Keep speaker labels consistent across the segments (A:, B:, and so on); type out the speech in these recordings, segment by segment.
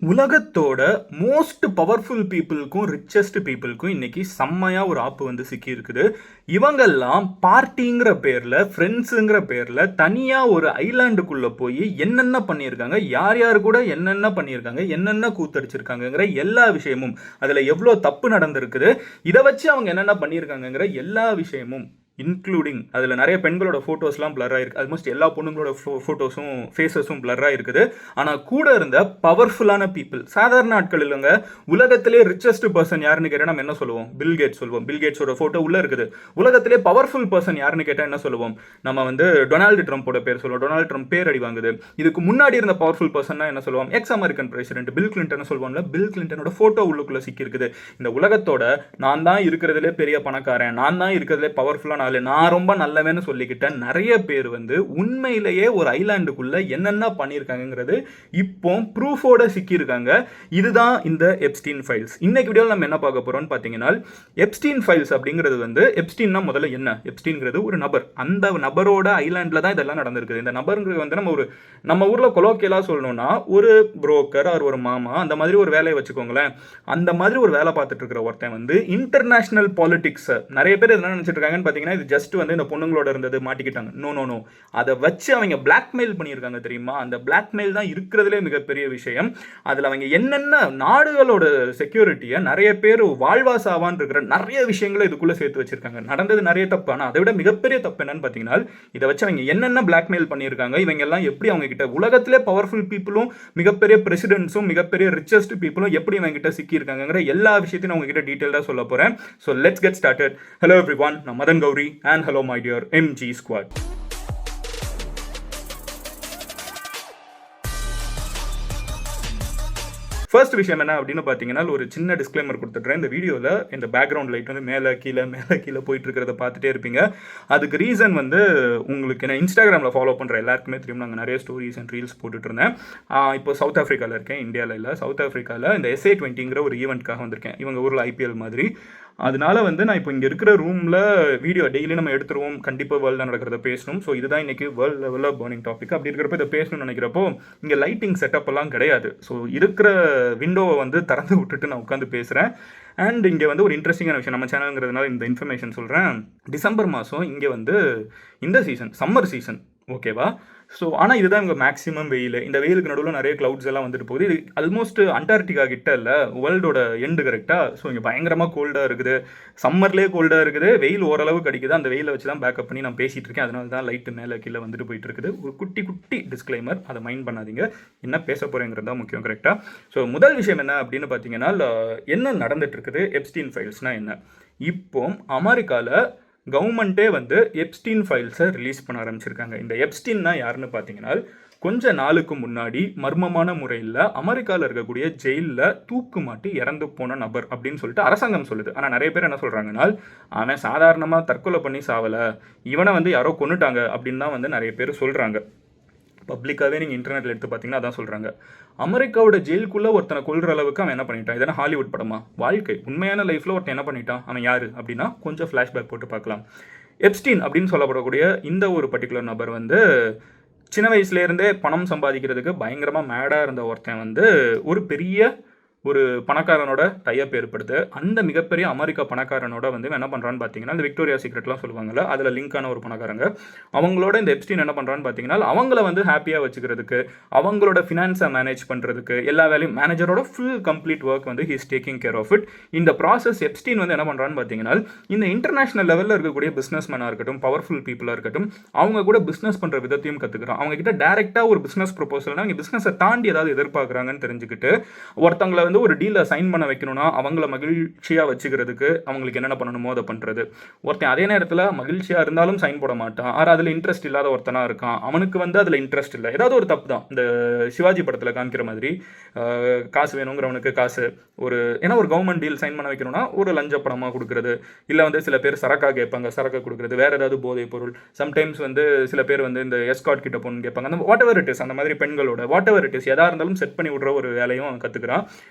A: உலகத்தோட most powerful பீப்புளுக்கும் richest பீப்புளுக்கும் இன்னைக்கு செம்மையா ஒரு ஆப்பு வந்து சிக்கி இருக்குது. இவங்கெல்லாம் பார்ட்டிங்கிற பேர்ல, ஃப்ரெண்ட்ஸுங்கிற பேர்ல தனியா ஒரு ஐலாண்டுக்குள்ள போய் என்னென்ன பண்ணியிருக்காங்க, யார் யார் கூட என்னென்ன பண்ணியிருக்காங்க, என்னென்ன கூத்தடிச்சிருக்காங்கங்கிற எல்லா விஷயமும், அதுல எவ்வளோ தப்பு நடந்திருக்குது, இதை வச்சு அவங்க என்னென்ன பண்ணியிருக்காங்கங்கிற எல்லா விஷயமும் இன்க்ளூடிங் அதில் நிறைய பெண்களோட ஃபோட்டோஸ்லாம் பிளராக இருக்குது. ஆல்மோஸ்ட் எல்லா பொண்ணுங்களோட ஃபோட்டோஸும் ஃபேஸஸும் பிளராக இருக்குது. ஆனால் கூட இருந்த பவர்ஃபுல்லான பீப்புள், சாதாரண ஆட்கள் இல்லைங்க. உலகத்திலே ரிச்சஸ்ட் பர்சன் யாருன்னு கேட்டால் நம்ம என்ன சொல்லுவோம்? பில்கேட்ஸ் சொல்லுவோம். பில்கேட்ஸோட ஃபோட்டோ உள்ளே இருக்குது. உலகத்திலே பவர்ஃபுல் பர்சன் யாருன்னு கேட்டால் என்ன சொல்லுவோம்? நம்ம வந்து டொனால்டு ட்ரம்ப்போட பேர் சொல்லுவோம். டொனால்டு ட்ரம்ப் பேர் அடி வாங்குது. இதுக்கு முன்னாடி இருந்த பவர்ஃபுல் பர்சன்னா என்ன சொல்லுவோம்? X American president bill Clinton சொல்லுவோம்ல. பில் கிளின்டனோட ஃபோட்டோ உள்ளுக்குள்ளே சிக்கி இருக்குது. இந்த உலகத்தோட நான் தான் இருக்கிறதுலே பெரிய பணக்காரன், நான் தான் இருக்கிறதுலே பவர்ஃபுல்லான, நான் ரொம்ப நல்லவன்னு சொல்லிக்கிட்ட நிறைய பேர் வந்து உண்மையிலேயே ஒரு ஐலாண்டுக்குள்ள என்னென்ன பண்ணியிருக்காங்கிறது இப்போ ப்ரூஃபோட சிக்கியிருக்காங்க. இதுதான் இந்த எப்ஸ்டீன் ஃபைல்ஸ். இன்னைக்கு வீடியோவில் நம்ம என்ன பார்க்க போறோம்னு பார்த்தீங்கன்னா, எப்ஸ்டீன் ஃபைல்ஸ் அப்படிங்கிறது வந்து, எப்ஸ்டீன்னா முதல்ல என்ன? எப்ஸ்டீன்ங்கிறது ஒரு நபர். அந்த நபரோட ஐலாண்டில் தான் இதெல்லாம் நடந்திருக்குது. இந்த நபருங்கிறது வந்து நம்ம ஊரில் கொலோக்கியலா சொல்லணும்னா ஒரு புரோக்கர் ஆர் ஒரு மாமா, அந்த மாதிரி ஒரு வேலையை வச்சுக்கோங்களேன். அந்த மாதிரி ஒரு வேலை பார்த்துட்டு இருக்கிற ஒருத்தன் வந்து இன்டர்நேஷனல் பாலிடிக்ஸ், நிறைய பேர் என்ன நினைச்சிட்டு இருக்காங்கன்னு பார்த்தீங்கன்னா, இது ஜஸ்ட் வந்து இந்த பொண்ணுங்களோட இருந்தது மாட்டிக்கிட்டாங்க. நோ, அதை வச்சு அவங்க பிளாக்மெயில் பண்ணியிருக்காங்க தெரியுமா? அந்த பிளாக்மெயில் தான் இருக்கிறதுலே மிகப்பெரிய விஷயம். அதில் அவங்க என்னென்ன நாடுகளோட செக்யூரிட்டியை நிறைய பேர் வாழ்வாசாவான் இருக்கிற நிறைய விஷயங்களை இதுக்குள்ளே சேர்த்து வச்சிருக்காங்க. நடந்தது நிறைய தப்பு. ஆனால் அதை விட மிகப்பெரிய தப்பு என்னன்னு பார்த்தீங்கன்னா, இதை வச்சு அவங்க என்னென்ன பிளாக்மெயில் பண்ணியிருக்காங்க, இவங்க எல்லாம் எப்படி அவங்க கிட்ட, உலகத்திலே பவர்ஃபுல் பீப்புளும் மிகப்பெரிய பிரசிடென்ட்ஸும் மிகப்பெரிய ரிச்சஸ்ட் பீப்புளும் எப்படி இவங்க கிட்ட சிக்கி இருக்காங்கிற எல்லா விஷயத்தையும் நான் உங்ககிட்ட டீட்டெயிலாக சொல்ல போகிறேன். So let's get started. Hello everyone, நான் Madan Gowri and hello my dear MG squad. First விஷயம் என்ன அப்படின்னு பார்த்தீங்கன்னா, ஒரு சின்ன டிஸ்க்ளைமர் கொடுத்துட்றேன். இந்த வீடியோவில் இந்த பேக்ரவுண்ட் லைட் வந்து மேலே கீழே போயிட்டு இருக்கிறத பார்த்துட்டே இருப்பீங்க. அதுக்கு ரீசன் வந்து, உங்களுக்கு என்ன இன்ஸ்டாகிராமில் ஃபாலோ பண்ணுற எல்லாருக்குமே தெரியும், நாங்கள் நிறைய ஸ்டோரிஸ் அண்ட் ரீல்ஸ் போட்டுட்டு இருந்தேன். இப்போ சவுத் ஆஃப்ரிக்காவில் இருக்கேன், இந்தியாவில் இல்லை. சவுத் ஆஃப்ரிக்காவில் இந்த SA20ங்கிற ஒரு ஈவெண்ட்காக வந்திருக்கேன். இவங்க ஊரில் IPL மாதிரி. அதனால வந்து நான் இப்போ இங்கே இருக்கிற ரூமில் வீடியோ டெய்லி நம்ம எடுத்துருவோம். கண்டிப்பாக வேர்ல்டில் நடக்கிறத பேசணும். ஸோ இதுதான் இன்றைக்கி வேர்ல்டு லெவலில் பர்னிங் டாபிக். அப்படி இருக்கிறப்ப இதை பேசணும்னு நினைக்கிறப்போ இங்கே லைட்டிங் செட்டப் எல்லாம் கிடையாது. ஸோ இருக்கிற விண்டோவை வந்து திறந்து விட்டுட்டு நான் உட்காந்து பேசுகிறேன். அண்ட் இங்கே வந்து ஒரு இன்ட்ரெஸ்டிங்கான விஷயம், நம்ம சேனலுங்கிறதுனால இந்த இன்ஃபர்மேஷன் சொல்கிறேன். டிசம்பர் மாதம் இங்கே வந்து இந்த சீசன், சம்மர் சீசன், ஓகேவா? ஸோ ஆனால் இதுதான் இங்கே மேக்ஸிமம் வெயில். இந்த வெயிலுக்கு நடுவில் நிறைய க்ளவுட்ஸ் எல்லாம் வந்துட்டு போகுது. இது ஆல்மோஸ்ட் அண்டார்டிகா கிட்ட இல்லை, வேர்ல்டோட எண்டு கரெக்டாக. ஸோ இங்கே பயங்கரமாக கோல்டாக இருக்குது. சம்மர்லேயே கோல்டாக இருக்குது, வெயில் ஓரளவு கிடைக்குது. அந்த வெயிலை வச்சு தான் பேக்கப் பண்ணி நான் பேசிகிட்டு இருக்கேன். அதனால தான் லைட்டு மேலே கீழே வந்துட்டு போயிட்டு இருக்குது. ஒரு குட்டி டிஸ்க்ளைமர், அதை மைண்ட் பண்ணாதீங்க. என்ன பேச போகிறேங்கிறது தான் முக்கியம், கரெக்டாக? ஸோ முதல் விஷயம் என்ன அப்படின்னு பார்த்தீங்கன்னா, என்ன நடந்துட்டு இருக்குது, எப்ஸ்டீன் ஃபைல்ஸ்னால் என்ன? இப்போ அமெரிக்காவில் கவர்மெண்ட்டே வந்து எப்ஸ்டீன் ஃபைல்ஸை ரிலீஸ் பண்ண ஆரம்பிச்சிருக்காங்க. இந்த எப்ஸ்டீன்னா யாருன்னு பார்த்தீங்கன்னா, கொஞ்ச நாளுக்கு முன்னாடி மர்மமான முறையில் அமெரிக்காவில் இருக்கக்கூடிய ஜெயிலில் தூக்கு மாட்டி இறந்து போன நபர் அப்படின்னு சொல்லிட்டு அரசாங்கம் சொல்லுது. ஆனால் நிறைய பேர் என்ன சொல்கிறாங்கன்னா, அவன் சாதாரணமாக தற்கொலை பண்ணி சாவலை, இவனை வந்து யாரோ கொன்னுட்டாங்க அப்படின்னு தான் வந்து நிறைய பேர் சொல்கிறாங்க. பப்ளிக்காகவே நீங்கள் இன்டர்நெட்டில் எடுத்து பார்த்தீங்கன்னா அதான் சொல்கிறாங்க. அமெரிக்காவோட ஜெயிலுக்குள்ளே ஒருத்தனை கொள்கிற அளவுக்கு அவன் என்ன பண்ணிட்டான்? இதெல்லாம் ஹாலிவுட் படமா? வாழ்க்கை உண்மையான லைஃப்பில் ஒருத்தன் என்ன பண்ணிட்டான்? அவன் யார் அப்படின்னா கொஞ்சம் ஃப்ளாஷ்பேக் போட்டு பார்க்கலாம். எப்ஸ்டீன் அப்படின்னு சொல்லப்படக்கூடிய இந்த ஒரு பர்டிகுலர் நபர் வந்து சின்ன வயசுலேருந்தே பணம் சம்பாதிக்கிறதுக்கு பயங்கரமாக மேடாக இருந்த ஒருத்தன் வந்து ஒரு பெரிய ஒரு பணக்காரனோட டைப் ஏற்படுது. அந்த மிகப்பெரிய அமெரிக்கா பணக்காரனோட வந்து என்ன பண்ணுறான்னு பார்த்தீங்கன்னா, இந்த விக்டோரியா சீக்ரெட்லாம் சொல்லுவாங்கல்ல, அதில் லிங்கான ஒரு பணக்காரங்க, அவங்களோட இந்த எப்ஸ்டீன் என்ன பண்ணுறான்னு பார்த்தீங்கன்னா, அவங்கள வந்து ஹாப்பியாக வச்சுக்கிறதுக்கு, அவங்களோட ஃபினான்ஸை மேனேஜ் பண்ணுறதுக்கு, எல்லா வேலையும் மேனேஜரோட ஃபுல் கம்ப்ளீட் ஒர்க் வந்து he is taking care of it. இந்த ப்ராசஸ் எப்ஸ்டீன் வந்து என்ன பண்ணுறான்னு பார்த்தீங்கன்னா, இந்த இன்டர்நேஷனல் லெவலில் இருக்கக்கூடிய பிஸ்னஸ் மேனாக இருக்கட்டும், பவர்ஃபுல் பீப்புளாக இருக்கட்டும், அவங்க கூட பிஸ்னஸ் பண்ணுற விதத்தையும் கற்றுக்குறான். அவங்க கிட்ட டேரெக்டாக ஒரு பிஸ்னஸ் ப்ரொபோசல்னா அவங்க பிஸ்னஸை தாண்டி ஏதாவது எதிர்பார்க்குறாங்கன்னு தெரிஞ்சுக்கிட்டு, ஒருத்தங்களை வந்து ஒரு டீலை சைன் பண்ண வைக்கணும்னா அவங்கள மகிழ்ச்சியாக வச்சுக்கிறதுக்கு அவங்களுக்கு என்னென்ன பண்ணணுமோ அதை பண்ணுறது. ஒருத்தன் அதே நேரத்தில் மகிழ்ச்சியாக இருந்தாலும் சைன் போட மாட்டான், ஆறு அதில் இன்ட்ரெஸ்ட் இல்லாத ஒருத்தனாக இருக்கான், அவனுக்கு வந்து அதில் இன்ட்ரெஸ்ட் இல்லை, ஏதாவது ஒரு தப்பு தான். இந்த சிவாஜி படத்தில் காமிக்கிற மாதிரி காசு வேணுங்கிறவனுக்கு காசு, ஏன்னா ஒரு கவர்மெண்ட் டீல் சைன் பண்ண வைக்கணும்னா ஒரு லஞ்ச பணமாக கொடுக்குறது, இல்லை வந்து சில பேர் சரக்காக கேட்பாங்க, சரக்கை கொடுக்குறது, வேறு ஏதாவது போதைப் பொருள், சம்டைம்ஸ் வந்து சில பேர் வந்து இந்த எஸ்கார்ட் கிட்ட போகணும்னு கேட்பாங்க. அந்த வாட் எவர் இட் இஸ், அந்த மாதிரி பெண்களோட வாட் எவர் இட் இஸ் எதாக இருந்தாலும் செட் பண்ணி விட்ற ஒரு வேலையும் அவன் கற்றுக்கிறான்.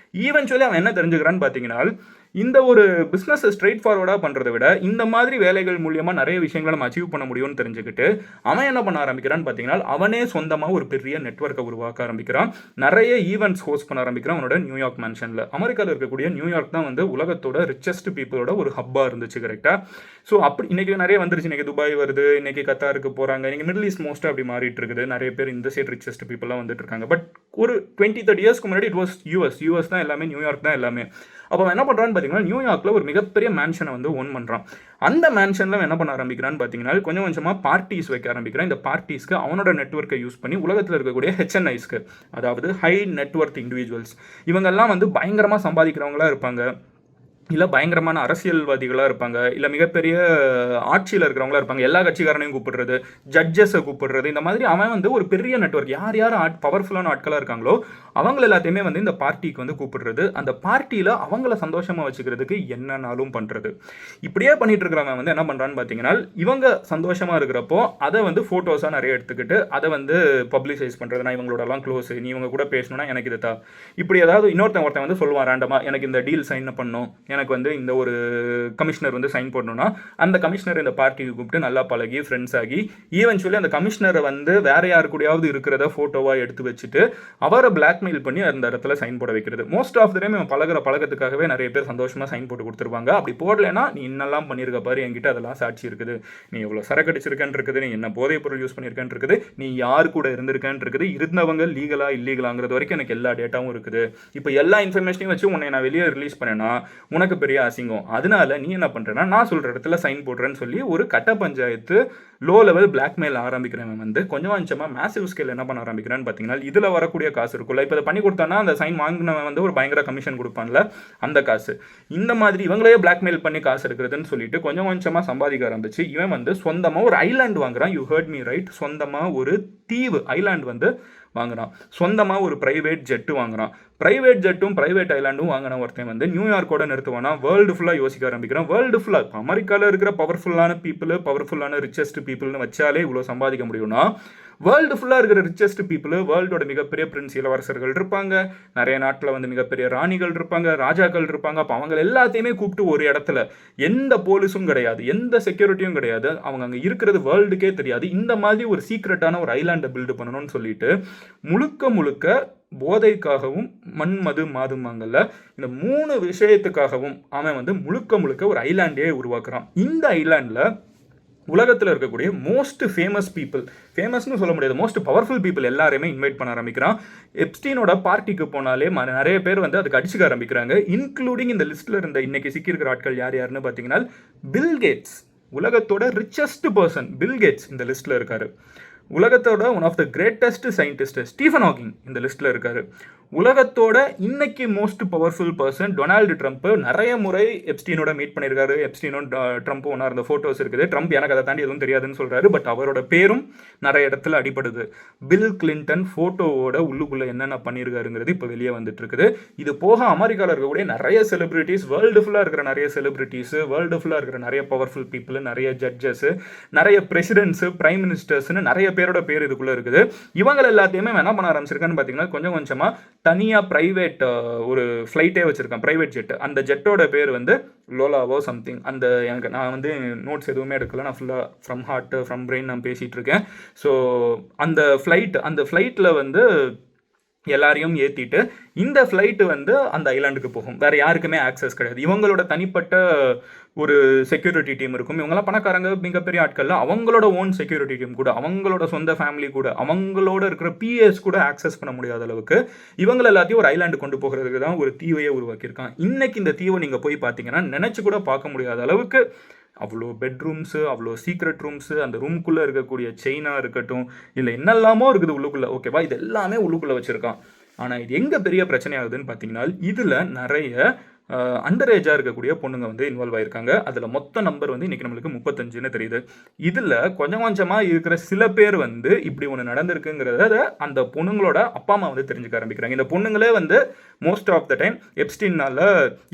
A: ஈவென்ச்சுவலி அவன் என்ன தெரிஞ்சுக்கிறான்னு பார்த்தீங்கன்னா, இந்த ஒரு பிஸ்னஸ் ஸ்ட்ரெயிட் ஃபார்வர்டாக பண்ணுறதை விட இந்த மாதிரி வேலைகள் மூலியமாக நிறைய விஷயங்களை நம்ம அச்சீவ் பண்ண முடியும்னு தெரிஞ்சுக்கிட்டு அவன் என்ன பண்ண ஆரம்பிக்கிறான்னு பார்த்தீங்கன்னா அவனே சொந்தமாக ஒரு பெரிய நெட்வொர்க்கை உருவாக்க ஆரம்பிக்கிறான். நிறைய ஈவெண்ட்ஸ் ஹோஸ்ட் பண்ண ஆரம்பிக்கிறான் அவனோட நியூயார்க் மேன்ஷனில். அமெரிக்காவில் இருக்கக்கூடிய நியூயார்க் தான் வந்து உலகத்தோட ரிச்சஸ்ட் பீப்புளோட ஒரு ஹப்பாக இருந்துச்சு கரெக்டாக. ஸோ அப்படி இன்றைக்கி நிறைய வந்துருச்சு. இன்றைக்கி துபாய் வருது, இன்றைக்கி கத்தாருக்கு போகிறாங்க, இன்றைக்கி மிடில் ஈஸ்ட் மோஸ்ட்டாக அப்படி மாறிட்டு இருக்குது. நிறைய பேர் இந்த சைட் ரிச்சஸ்ட் பீப்புளாக வந்துட்டு இருக்காங்க. பட் ஒரு 20-30 இயர்ஸ்க்கு முன்னாடி இட் வாஸ் யூஎஸ் தான் எல்லாமே, நியூயார்க் தான் எல்லாமே. அப்போ என்ன பண்ணுறான்னு பார்த்தீங்கன்னா நியூயார்க்கில் ஒரு மிகப்பெரிய மேன்ஷனை வந்து ஓன் பண்ணுறான். அந்த மேன்ஷனில் என்ன பண்ண ஆரம்பிக்கிறான்னு பார்த்தீங்கன்னா கொஞ்சம் கொஞ்சமாக பார்ட்டிஸ் வைக்க ஆரம்பிக்கிறான். இந்த பார்ட்டிஸ்க்கு அவனோட நெட்வொர்க்கை யூஸ் பண்ணி உலகத்தில் இருக்கக்கூடிய ஹெச்என்ஐஸ்க்கு, அதாவது ஹை நெட்வொர்க் இண்டிவிஜுவல்ஸ், இவங்கெல்லாம் வந்து பயங்கரமாக சம்பாதிக்கிறவங்களா இருப்பாங்க, இல்லை பயங்கரமான அரசியல்வாதிகளாக இருப்பாங்க, இல்லை மிகப்பெரிய ஆட்சியில் இருக்கிறவங்களா இருப்பாங்க, எல்லா கட்சிக்காரனையும் கூப்பிடுறது, ஜட்ஜஸை கூப்பிடுறது, இந்த மாதிரி அவன் வந்து ஒரு பெரிய நெட்வொர்க், யார் யார் பவர்ஃபுல்லான ஆட்களாக இருக்காங்களோ அவங்க எல்லாத்தையுமே வந்து இந்த பார்ட்டிக்கு வந்து கூப்பிடுறது, அந்த பார்ட்டியில் அவங்கள சந்தோஷமாக வச்சுக்கிறதுக்கு என்னன்னாலும் பண்ணுறது. இப்படியே பண்ணிட்டு இருக்கிறவங்க வந்து என்ன பண்ணுறான்னு பார்த்தீங்கன்னா இவங்க சந்தோஷமாக இருக்கிறப்போ அதை வந்து ஃபோட்டோஸாக நிறைய எடுத்துக்கிட்டு அதை வந்து பப்ளிசைஸ் பண்ணுறது. நான் இவங்களோடலாம் க்ளோஸ், நீ இவங்க கூட பேசணும்னா எனக்கு இது தான், இப்படி ஏதாவது ஒருத்தன் வந்து சொல்லுவான் ரேண்டமாக, எனக்கு இந்த டீல் சைன் பண்ணணும், எனக்கு வந்து இந்த ஒரு கமிஷனர் வந்து சைன் பண்ணணும்னா அந்த கமிஷனர் இந்த பார்ட்டிக்கு கூப்பிட்டு நல்லா பழகி ஃப்ரெண்ட்ஸ் ஆகி ஈவென்ச்சுவலி அந்த கமிஷனரை வந்து வேற யாரு கூடயாவது இருக்கிறத ஃபோட்டோவாக எடுத்து வச்சுட்டு அவரை பிளாக்மெயில் பண்ணி அந்த இடத்துல சைன் போட வைக்கிறது. மோஸ்ட் ஆஃப் த டைம் பழக்கத்துக்காகவே நிறைய பேர் சந்தோஷமாக சைன் போட்டு கொடுத்துருவாங்க. அப்படி போடலைன்னா நீ இன்னெல்லாம் பண்ணியிருக்க பாரு, என்கிட்ட அதெல்லாம் சாட்சி இருக்குது, நீ எவ்வளோ சரக்கு அடிச்சிருக்கேன்னு இருக்குது, நீ என்ன போதைப் பொருள் யூஸ் பண்ணியிருக்கேன்னு இருக்குது, நீ யார் கூட இருந்திருக்கேன்னு இருக்குது, இருந்தவங்க லீகலா இல்லீகலாங்கிறது வரைக்கும் எனக்கு எல்லா டேட்டாவும் இருக்குது. இப்போ எல்லா இன்ஃபர்மேஷனையும் வச்சு உன்னை நான் வெளியே ரிலீஸ் பண்ணேன்னா உனக்கு பெரிய அசிங்கம். அதனால நீ என்ன பண்றேன்னா நான் சொல்ற இடத்துல சைன் போடுறேன்னு சொல்லி ஒரு கட்ட பஞ்சாயத்து லோ லெவல் பிளாக்மெயில் ஆரம்பிக்கிறவன் வந்து கொஞ்சம் கொஞ்சமாக மேசிவ் ஸ்கேல் என்ன பண்ண ஆரம்பிக்கிறான்னு பார்த்தீங்கன்னா இதில் வரக்கூடிய காசு இருக்குல்ல, இப்போ இதை பண்ணி கொடுத்தானா அந்த சைன் வாங்கினவன் வந்து ஒரு பயங்கர கமிஷன் கொடுப்பான்ல அந்த காசு, இந்த மாதிரி இவங்களையே பிளாக்மெயில் பண்ணி காசு எடுக்கிறதுன்னு சொல்லிட்டு கொஞ்சம் கொஞ்சமாக சம்பாதிக்க ஆரம்பிச்சு இவன் வந்து சொந்தமாக ஒரு ஐலாண்ட் வாங்குறான். யூ ஹர்ட் மீ ரைட், சொந்தமாக ஒரு தீவு ஐலாண்ட் வந்து வாங்குறான், சொந்தமாக ஒரு ப்ரைவேட் ஜெட்டு வாங்குறான். ப்ரைவேட் ஜெட்டும் ப்ரைவேட் ஐலாண்டும் வாங்கின ஒருத்தன் வந்து நியூயார்க்கோட நிறுத்துவானா வேர்ல்டு ஃபுல்லாக யோசிக்க ஆரம்பிக்கிறான். வேர்ல்டு ஃபுல்லாக இப்போ அமெரிக்காவில் இருக்கிற பவர்ஃபுல்லான பீப்புள், பவர்ஃபுல்லான ரிச்சஸ்ட் பீப்புள்னு வச்சாலே இவ்வளோ சம்பாதிக்க முடியும்னா வேர்ல்டு ஃபுல்லாக இருக்கிற ரிச்சஸ்ட் பீப்புள், வேர்ல்டோட மிகப்பெரிய பிரின்ஸ் இளவரசர்கள் இருப்பாங்க, நிறைய நாட்டில் வந்து மிகப்பெரிய ராணிகள் இருப்பாங்க, ராஜாக்கள் இருப்பாங்க. அப்போ அவங்க எல்லாத்தையுமே கூப்பிட்டு ஒரு இடத்துல எந்த போலீஸும் கிடையாது, எந்த செக்யூரிட்டியும் கிடையாது, அவங்க அங்கே இருக்கிறது வேர்ல்டுக்கே தெரியாது, இந்த மாதிரி ஒரு சீக்ரெட்டான ஒரு ஐலாண்டை பில்டு பண்ணணும்னு சொல்லிட்டு முழுக்க போதைக்காகவும் மது மாதுமாங்கல்ல இந்த 3 விஷயத்துக்காகவும் அவன் வந்து முழுக்க ஒரு ஐலாண்டே உருவாக்குறான். இந்த ஐலாண்டில் உலகத்தில் இருக்கக்கூடிய மோஸ்ட் ஃபேமஸ் பீப்புள், ஃபேமஸ்னு சொல்ல முடியாது, மோஸ்ட் பவர்ஃபுல் பீப்புள் எல்லாரையுமே இன்வைட் பண்ண ஆரம்பிக்கிறான். எப்ஸ்டீனோட பார்ட்டிக்கு போனாலே நிறைய பேர் வந்து அதுக்கு அடிச்சுக்க ஆரம்பிக்கிறாங்க. இன்க்ளூடிங் இந்த லிஸ்ட்டில் இருந்த இன்னைக்கு சிக்கியிருக்கிற ஆட்கள் யாருன்னு பார்த்தீங்கன்னா பில் கேட்ஸ், உலகத்தோட ரிச்சஸ்ட் பர்சன் பில் கேட்ஸ் இந்த லிஸ்ட்டில் இருக்காரு. உலகத்தோட one of the greatest scientist Stephen Hawking இந்த லிஸ்ட்டில் இருக்காரு. உலகத்தோட இன்னைக்கு most powerful person Donald Trump நிறைய முறை எப்ஸ்டீனோட மீட் பண்ணியிருக்காரு. எப்ஸ்டீனும் ட்ரம்ப்பும் ஒன்றா இருந்த ஃபோட்டோஸ் இருக்குது. ட்ரம்ப் எனக்கு அதை தாண்டி எதுவும் தெரியாதுன்னு சொல்கிறாரு, பட் அவரோட பேரும் நிறைய இடத்துல அடிபடுது. பில் கிளின்டன் ஃபோட்டோவோட உள்ளுக்குள்ளே என்னென்ன பண்ணியிருக்காருங்கிறது இப்போ வெளியே வந்துட்டு இருக்குது. இது போக அமெரிக்காவில் இருக்கக்கூடிய நிறைய செலிபிரிட்டிஸ், வேர்ல்டு ஃபுல்லாக இருக்கிற நிறைய செலிபிரிட்டிஸு, வேர்ல்டு ஃபுல்லாக இருக்கிற நிறைய பவர்ஃபுல் பீப்புள், நிறைய ஜட்ஜஸ், நிறைய பிரசிடென்ட்ஸு, பிரைம் மினிஸ்டர்ஸ்னு நிறைய பேரோட பேர் இதுக்குள்ளே இருக்குது. இவங்க எல்லாத்தையுமே என்ன பண்ண ஆரம்பிச்சிருக்கான்னு பார்த்தீங்கன்னா கொஞ்சம் கொஞ்சமாக தனியாக ப்ரைவேட் ஒரு ஃப்ளைட்டே வச்சுருக்கேன், ப்ரைவேட் ஜெட்டு. அந்த ஜெட்டோட பேர் வந்து லோலாவோ சம்திங். அந்த எனக்கு நான் வந்து நோட்ஸ் எதுவுமே எடுக்கல, நான் ஃபுல்லாக ஃப்ரம் ஹார்ட் ஃப்ரம் பிரெயின் நான் பேசிகிட்டு இருக்கேன். ஸோ அந்த ஃப்ளைட்டில் வந்து எல்லாரையும் ஏற்றிட்டு இந்த ஃப்ளைட்டு வந்து அந்த ஐலாண்டுக்கு போகும். வேறு யாருக்குமே ஆக்சஸ் கிடையாது. இவங்களோட தனிப்பட்ட ஒரு செக்யூரிட்டி டீம் இருக்கும். இவங்கெல்லாம் பணக்காரங்க, மிகப்பெரிய ஆட்கள்லாம் அவங்களோட ஓன் செக்யூரிட்டி டீம் கூட, அவங்களோட சொந்த ஃபேமிலி கூட, அவங்களோட இருக்கிற பிஎஸ் கூட ஆக்சஸ் பண்ண முடியாத அளவுக்கு இவங்க எல்லாத்தையும் ஒரு ஐலாண்டு கொண்டு போகிறதுக்கு தான் ஒரு தீவையே உருவாக்கியிருக்கான். இன்னைக்கு இந்த தீவை நீங்கள் போய் பார்த்தீங்கன்னா நினச்சி கூட பார்க்க முடியாத அளவுக்கு அவ்வளோ பெட்ரூம்ஸு, அவ்வளோ சீக்ரெட் ரூம்ஸு, அந்த ரூம்குள்ளே இருக்கக்கூடிய செயினாக இருக்கட்டும், இல்லை என்னெல்லாமோ இருக்குது உள்ளுக்குள்ளே, ஓகேவா, இது எல்லாமே உள்ளுக்குள்ளே வச்சுருக்கான். ஆனால் இது எங்கே பெரிய பிரச்சனை ஆகுதுன்னு பார்த்தீங்கன்னா இதில் நிறைய அண்டர் ஏஜாக இருக்கக்கூடிய பொண்ணுங்க வந்து இன்வால்வ் ஆகிருக்காங்க. அதில் மொத்த நம்பர் வந்து இன்றைக்கி நம்மளுக்கு 35ன்னு தெரியுது. இதில் கொஞ்சம் கொஞ்சமாக இருக்கிற சில பேர் வந்து இப்படி ஒன்று நடந்திருக்குங்கிறத அந்த பொண்ணுங்களோட அப்பா அம்மா வந்து தெரிஞ்சுக்க ஆரம்பிக்கிறாங்க. இந்த பொண்ணுங்களே வந்து மோஸ்ட் ஆஃப் த டைம் எப்ஸ்டீன்னால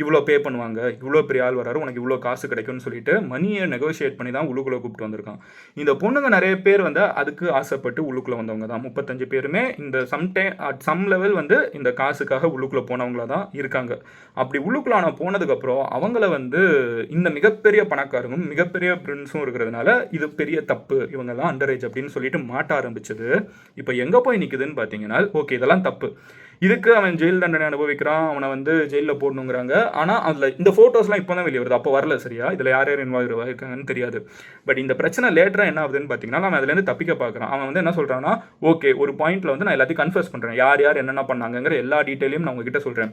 A: இவ்வளோ பே பண்ணுவாங்க, இவ்வளோ பெரிய ஆள் வராரு, உனக்கு இவ்வளோ காசு கிடைக்கும்னு சொல்லிட்டு மணியை நெகோஷியேட் பண்ணி தான் உள்ளுக்குள்ளே கூப்பிட்டு வந்திருக்கான். இந்த பொண்ணுங்க நிறைய பேர் வந்து அதுக்கு ஆசைப்பட்டு உள்ளுக்குள்ளே வந்தவங்க தான். 35 பேருமே இந்த சம் லெவல் வந்து இந்த காசுக்காக உள்ளுக்குள்ளே போனவங்கள தான் இருக்காங்க. அப்படி உள்ளுக்குள்ளான போனதுக்கப்புறம் அவங்கள வந்து இந்த மிகப்பெரிய பணக்காரங்களும் மிகப்பெரிய பிரின்ஸும் இருக்கிறதுனால இது பெரிய தப்பு, இவங்கெல்லாம் அண்டர் ஏஜ் அப்படின்னு சொல்லிட்டு மாட்ட ஆரம்பிச்சது. இப்போ எங்கே போய் நிற்குதுன்னு பார்த்தீங்கன்னா, ஓகே இதெல்லாம் தப்பு, இதுக்கு அவன் ஜெயில் தண்டனை அனுபவிக்கிறான், அவனை வந்து ஜெயிலில் போடணுங்கிறாங்க. ஆனால் அதில் இந்த ஃபோட்டோஸ்லாம் இப்போ தான் வெளியே வருது, அப்போ வரல சரியா, இதில் யார் யார் இன்வால்வ் ஆகிருக்காங்கன்னு தெரியாது. பட் இந்த பிரச்சனை லேட்டராக என்ன ஆகுதுன்னு பார்த்தீங்கன்னா, அவன் அதுலேருந்து தப்பிக்க பார்க்குறான். அவன் வந்து என்ன சொல்கிறான்னா, ஓகே ஒரு பாயிண்ட்டில் வந்து நான் எல்லாத்தையும் கன்ஃபர்ஸ் பண்ணுறேன், யார் யார் என்னென்ன பண்ணாங்கிற எல்லா டீட்டெயிலையும் நான் உங்ககிட்ட சொல்கிறேன்.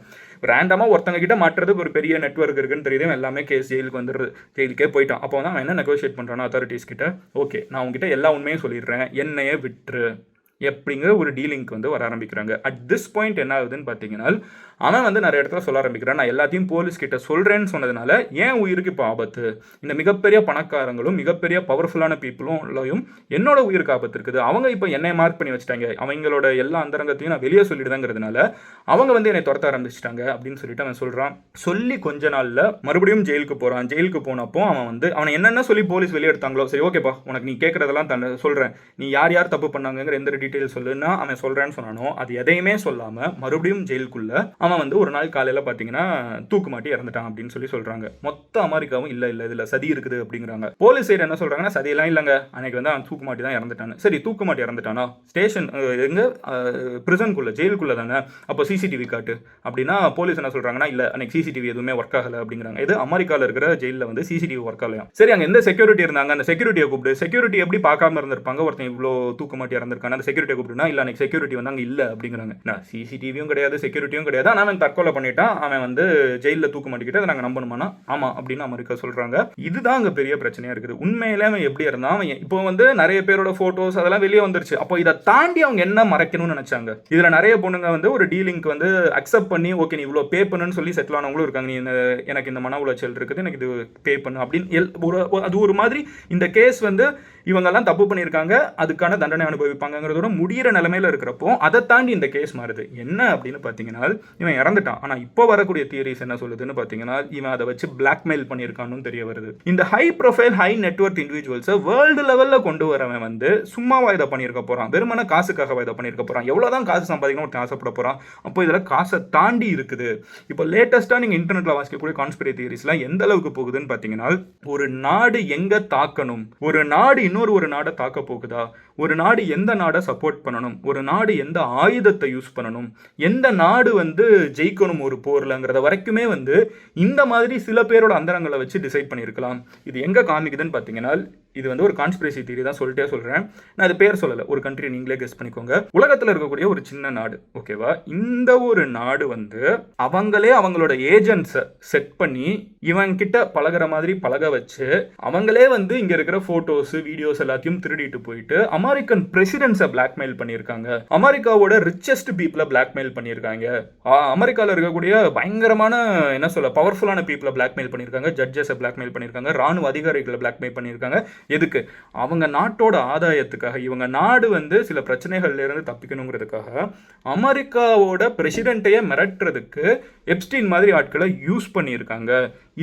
A: ரேண்டமாக ஒருத்தங்க கிட்ட மாட்டுறதுக்கு ஒரு பெரிய நெட்வொர்க் இருக்குன்னு தெரியுது, எல்லாமே கேஸ் ஜெயிலுக்கு வந்துடுறது, ஜெயிலுக்கே போயிட்டான். அப்போ வந்து அவன் என்ன நெகோஷியேட் பண்ணுறான்னா அத்தாரிட்டிஸ் கிட்ட, ஓகே நான் உங்ககிட்ட எல்லா உண்மையும் சொல்லிடுறேன், என்னையே விட்டுரு எப்படிங்கிற ஒரு டீலிங்க்கு வந்து வர ஆரம்பிக்கிறாங்க. அட் திஸ் பாயிண்ட் என்ன ஆகுதுன்னு பார்த்தீங்கன்னா, அவன் வந்து நிறைய இடத்துல சொல்ல ஆரம்பிக்கிறான், நான் எல்லாத்தையும் போலீஸ் கிட்ட சொல்கிறேன்னு சொன்னதுனால ஏன் உயிருக்கு இப்போ ஆபத்து, இந்த மிகப்பெரிய பணக்காரங்களும் மிகப்பெரிய பவர்ஃபுல்லான பீப்புளும் என்னோட உயிருக்கு ஆபத்து இருக்குது, அவங்க இப்போ என்னை மார்க் பண்ணி வச்சுட்டாங்க, அவங்களோட எல்லா அந்தரங்கத்தையும் நான் வெளியே சொல்லிடுதாங்கிறதுனால அவங்க வந்து என்னை துரத்த ஆரம்பிச்சிட்டாங்க அப்படின்னு சொல்லிட்டு அவன் சொல்கிறான். சொல்லி கொஞ்ச நாளில் மறுபடியும் ஜெயிலுக்கு போகிறான். ஜெயிலுக்கு போனப்போ அவனை என்னென்ன சொல்லி போலீஸ் வெளியே எடுத்தாங்களோ, சரி ஓகேப்பா உனக்கு நீ கேட்குறதெல்லாம் சொல்கிறேன், நீ யார் யார் தப்பு பண்ணாங்கிற எந்த டீட்டெயில் சொல்லுன்னா அவன் சொல்கிறேன்னு சொன்னானோ அது எதையுமே சொல்லாமல் மறுபடியும் ஜெயிலுக்குள்ள அவன் வந்து ஒரு நாள் காலையில் பார்த்தீங்கன்னா தூக்கு மாட்டி இறந்துட்டான் அப்படின்னு சொல்லி சொல்கிறாங்க. மொத்த அமெரிக்காவும் இல்லை இதில் சதி இருக்குது அப்படிங்கிறாங்க. போலீஸ் சைடு என்ன சொல்கிறாங்கன்னா, சதியெல்லாம் இல்லைங்க, அன்னைக்கு வந்து அவன் தூக்கு மாட்டி தான் இறந்துட்டான். சரி தூக்கு மாட்டி இறந்துட்டானா, ஸ்டேஷன் எங்கே பிரிசனுக்குள்ளே ஜெயிலுக்குள்ளே தானே, அப்போ சிசிடிவி காட்டு அப்படின்னா போலீஸ் என்ன சொல்கிறாங்கன்னா, இல்லை அன்னைக்கு சிசிடிவி எதுவுமே ஒர்க் ஆகலை அப்படிங்கிறாங்க. இது அமெரிக்காவில் இருக்கிற ஜெயிலில் வந்து சிசிடிவி ஒர்க் ஆகலையா. சரி அங்கே எந்த செக்யூரிட்டி இருந்தாங்க, அந்த செக்யூரிட்டியை கூப்பிட்டு, செக்யூரிட்டி எப்படி பார்க்காம இருந்திருப்பாங்க, ஒருத்தன் இவ்வளோ தூக்கு மாட்டி இறந்துருக்காங்க, அந்த செக்யூரிட்டியை கூப்பிட்டுனா இல்லை அன்னைக்கு செக்யூரிட்டி வந்து அங்கே இல்லை அப்படிங்கிறாங்க. நான் சிசிடிவியும் கிடையாது செக்யூரிட்டியும் கிடையாது, ஆனால் அவன் தற்கொலை பண்ணிட்டான், அவன் வந்து ஜெயிலில் தூக்க மாட்டிக்கிட்டு அதை நாங்கள் நம்பணுமானா ஆமாம் அப்படின்னு அமெரிக்கா சொல்கிறாங்க. இதுதான் அங்கே பெரிய பிரச்சனையாக இருக்குது. உண்மையிலே அவன் எப்படி இருந்தான், அவன் இப்போ வந்து நிறைய பேரோட ஃபோட்டோஸ் அதெல்லாம் வெளியே வந்துருச்சு. அப்போ இதை தாண்டி அவங்க என்ன மறைக்கணும்னு நினச்சாங்க. இதில் நிறைய பொண்ணுங்க வந்து ஒரு டீலிங்க்கு வந்து அக்செப்ட் பண்ணி ஓகே நீ இவ்வளோ பே பண்ணுன்னு சொல்லி செட்டில் ஆனவங்களும் இருக்காங்க. நீ எனக்கு இந்த மன உளைச்சல் இருக்குது, எனக்கு இது பே பண்ணு அப்படின்னு அது ஒரு மாதிரி இந்த கேஸ் வந்து இவங்கெல்லாம் தப்பு பண்ணியிருக்காங்க, அதுக்கான தண்டனை அனுபவிப்பாங்கிறதோட முடிகிற நிலைமையில் இருக்கிறப்போ அதை தாண்டி இந்த கேஸ் மாறுது. என்ன அப்படின்னு பார்த்தீங்கன்னா, இவன் இறந்துட்டான். ஆனால் இப்போ வரக்கூடிய தியரிஸ் என்ன சொல்லுதுன்னு பார்த்தீங்கன்னா, இவன் அதை வச்சு பிளாக்மெயில் பண்ணியிருக்கான்னு தெரிய வருது. இந்த ஹை ப்ரொஃபைல் ஹை நெட்வொர்க் இண்டிவிஜுவல்ஸை வேர்ல்டு லெவலில் கொண்டு வரவன் வந்து சும்மாவா இதை பண்ணியிருக்க போகிறான், வெறுமன காசுக்காக இதை பண்ணியிருக்க போகிறான், எவ்வளோதான் காசு சம்பாதிக்கணும் ஒருத்தன் ஆசைப்பட போகிறான். அப்போ இதில் காசை தாண்டி இருக்குது. இப்போ லேட்டஸ்ட்டாக நீங்கள் இன்டர்நெட்டில் வாசிக்கக்கூடிய கான்ஸ்பிரசி தியரிஸ்லாம் எந்த அளவுக்கு போகுதுன்னு பார்த்தீங்கன்னா, ஒரு நாடு எங்கே தாக்கணும், ஒரு நாடு இன்னொரு நாடை தாக்க போகுதா, ஒரு நாடு எந்த நாடை சப்போர்ட் பண்ணணும், ஒரு நாடு எந்த ஆயுதத்தை யூஸ் பண்ணணும், எந்த நாடு வந்து ஜெயிக்கணும் ஒரு போர்லங்கிறத வரைக்குமே வந்து இந்த மாதிரி சில பேரோட அந்தரங்களை வச்சு டிசைட் பண்ணியிருக்கலாம். இது எங்கே காமிக்குதுன்னு பார்த்தீங்கன்னா, இது வந்து ஒரு கான்ஸ்பிரசி தியரி தான் சொல்லிட்டே சொல்கிறேன். நான் அது பேர் சொல்லலை, ஒரு கண்ட்ரி நீங்களே கெஸ் பண்ணிக்கோங்க. உலகத்தில் இருக்கக்கூடிய ஒரு சின்ன நாடு ஓகேவா, இந்த ஒரு நாடு வந்து அவங்களே அவங்களோட ஏஜென்ட்ஸை செட் பண்ணி இவங்கிட்ட பழகிற மாதிரி பழக வச்சு அவங்களே வந்து இங்கே இருக்கிற ஃபோட்டோஸ் வீடியோஸ் எல்லாத்தையும் திருடிட்டு போயிட்டு அமெரிக்கன் பிரசிடென்ட்ஸை பிளாக்மெயில் பண்ணியிருக்காங்க, அமெரிக்காவோட ரிச்சஸ்ட் பீப்புளை பிளாக்மெயில் பண்ணியிருக்காங்க, அமெரிக்காவில் இருக்கக்கூடிய பயங்கரமான என்ன சொல்ல பவர்ஃபுல்லான பீப்புளை பிளாக்மெயில் பண்ணியிருக்காங்க, ஜட்ஜஸை பிளாக்மெயில் பண்ணியிருக்காங்க, ராணுவ அதிகாரிகளை பிளாக்மெயில் பண்ணியிருக்காங்க. எதுக்கு? அவங்க நாட்டோட ஆதாயத்துக்காக. இவங்க நாடு வந்து சில பிரச்சனைகள்ல இருந்து தப்பிக்கணுங்கிறதுக்காக அமெரிக்காவோட பிரசிடென்ட்டையே மிரட்டுறதுக்கு எப்ஸ்டீன் மாதிரி ஆட்களை யூஸ் பண்ணியிருக்காங்க.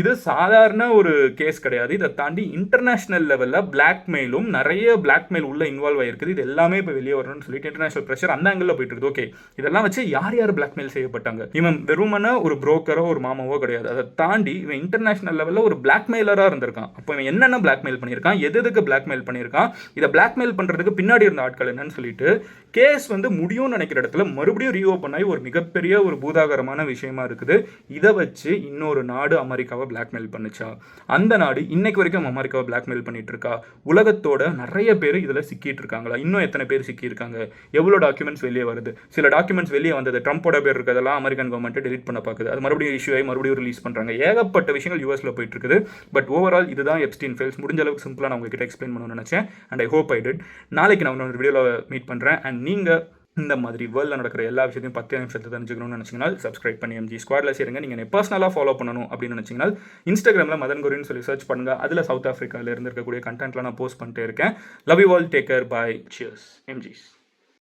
A: இது சாதாரண ஒரு கேஸ் கிடையாது. இதை தாண்டி இன்டர்நேஷனல் லெவலில் பிளாக்மெயிலும் நிறைய பிளாக்மெயில் உள்ள இன்வால்வ் ஆகிருக்குது. இது எல்லாமே இப்போ வெளியே வரணும்னு சொல்லிட்டு இன்டர்நேஷனல் ப்ரெஷர் அந்த ஆங்கிளில் போயிட்டு இருக்குது. ஓகே இதெல்லாம் வச்சு யார் யார் பிளாக்மெயில் செய்யப்பட்டாங்க, இவன் வெறுமன ஒரு புரோக்கரோ ஒரு மாமாவோ கிடையாது. அதை தாண்டி இவன் இன்டர்நேஷனல் லெவலில் ஒரு பிளாக்மெயிலராக இருந்திருக்கான். அப்போ இவன் என்னென்ன பிளாக்மெயில் பண்ணியிருக்கான், எதுக்கு பிளாக்மெயில் பண்ணியிருக்கான், இதை பிளாக்மெயில் பண்ணுறதுக்கு பின்னாடி இருந்த ஆட்கள் என்னன்னு சொல்லிட்டு கேஸ் வந்து முடியும்னு நினைக்கிற இடத்துல மறுபடியும் ரீஓப்பன் ஆகி ஒரு மிகப்பெரிய ஒரு பூதாகரமான விஷயமா இருக்குது. இதை வச்சு இன்னொரு நாடு அமெரிக்காவை பிளாக்மெயில் பண்ணுச்சா, அந்த நாடு இன்னைக்கு வரைக்கும் அமெரிக்காவை பிளாக்மெயில் பண்ணிட்டு இருக்கா, உலகத்தோட நிறைய பேர் இதில் சிக்கிட்டு இருக்காங்களா, இன்னும் எத்தனை பேர் சிக்கியிருக்காங்க, எவ்வளோ டாக்குமெண்ட்ஸ் வெளியே வருது, சில டாக்குமெண்ட்ஸ் வெளியே வந்தது ட்ரம்ப்போட பேர் இருக்கிறதெல்லாம் அமெரிக்கன் கவர்மெண்ட் டெலிட் பண்ண பார்க்குது, அது மறுபடியும் இஷ்யூ ஆகி மறுபடியும் ரிலீஸ் பண்ணுறாங்க. ஏகப்பட்ட விஷயங்கள் யூஎஸ்ல போயிட்டு இருக்குது. பட் ஓவரால் இதுதான் எப்ஸ்டீன் ஃபைல்ஸ். முடிஞ்ச அளவுக்கு சிம்பிளாக நான் உங்ககிட்ட எக்ஸ்பிளைன் பண்ணணும்னு நினச்சேன். And I hope I did. நாளைக்கு நான் ஒரு வீடியோவில் மீட் பண்ணுறேன். அண்ட் நீங்கள் இந்த மாதிரி வேர்ல்டில் நடக்கிற எல்லா விஷயத்தையும் 10 நிமிஷத்தில் தெரிஞ்சுக்கணும்னு நினச்சிங்கன்னா சப்ஸ்கிரைப் பண்ணி எம்ஜி ஸ்குவாடில் சேருங்க. நீங்கள் என்ன பர்சனலாக ஃபாலோ பண்ணணும் அப்படின்னு நினச்சிங்கன்னா இன்ஸ்டாகிராமில் மதன் கோரின்னு சொல்லி சர்ச் பண்ணுங்கள். அதில் சவுத் ஆஃப்ரிக்காவில் இருக்கக்கூடிய கண்டென்ட்லாம் நான் போஸ்ட் பண்ணிட்டே இருக்கேன். Love you all, take care, bye, cheers, எம்ஜிஸ்.